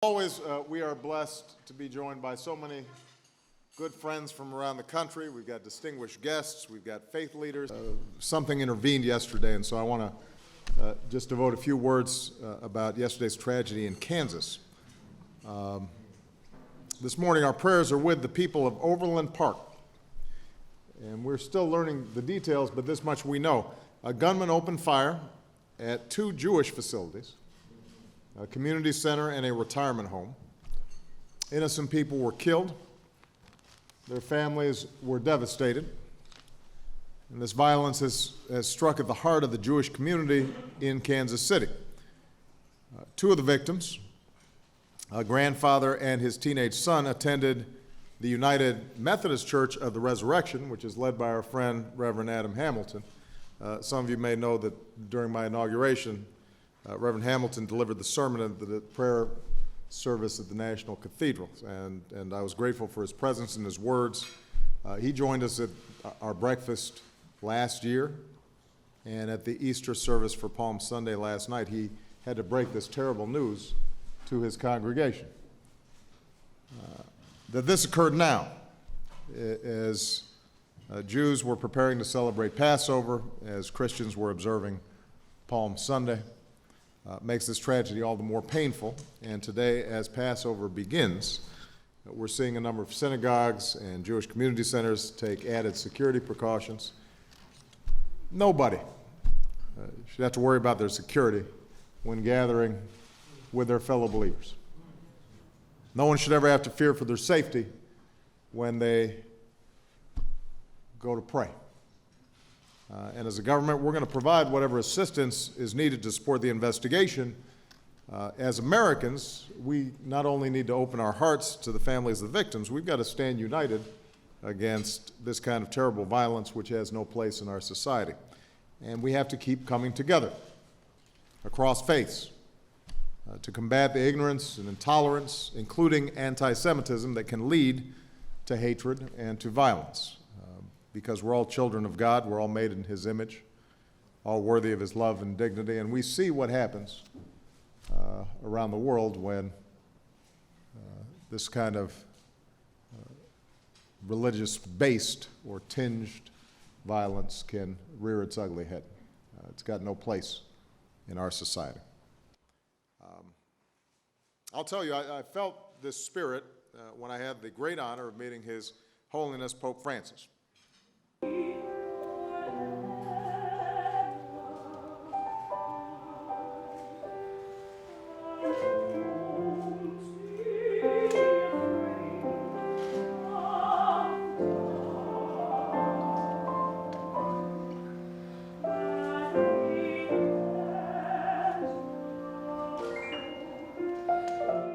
Always, we are blessed to be joined by so many good friends from around the country. We've got distinguished guests. We've got faith leaders. Something intervened yesterday, and so I want to just devote a few words about yesterday's tragedy in Kansas. This morning, our prayers are with the people of Overland Park. And we're still learning the details, but this much we know. A gunman opened fire at two Jewish facilities, a community center and a retirement home. Innocent people were killed. Their families were devastated. And this violence has struck at the heart of the Jewish community in Kansas City. Two of the victims, a grandfather and his teenage son, attended the United Methodist Church of the Resurrection, which is led by our friend, Reverend Adam Hamilton. Some of you may know that during my inauguration, Reverend Hamilton delivered the sermon at the prayer service at the National Cathedral, and I was grateful for his presence and his words. He joined us at our breakfast last year, and at the Easter service for Palm Sunday last night, he had to break this terrible news to his congregation. That this occurred now, as Jews were preparing to celebrate Passover, as Christians were observing Palm Sunday. Makes this tragedy all the more painful. And today, as Passover begins, we're seeing a number of synagogues and Jewish community centers take added security precautions. Nobody should have to worry about their security when gathering with their fellow believers. No one should ever have to fear for their safety when they go to pray. And as a government, we're going to provide whatever assistance is needed to support the investigation. As Americans, we not only need to open our hearts to the families of the victims, we've got to stand united against this kind of terrible violence which has no place in our society. And we have to keep coming together across faiths to combat the ignorance and intolerance, including anti-Semitism, that can lead to hatred and to violence. Because we're all children of God, we're all made in His image, all worthy of His love and dignity, and we see what happens around the world when this kind of religious-based or tinged violence can rear its ugly head. It's got no place in our society. I'll tell you, I felt this spirit when I had the great honor of meeting His Holiness Pope Francis.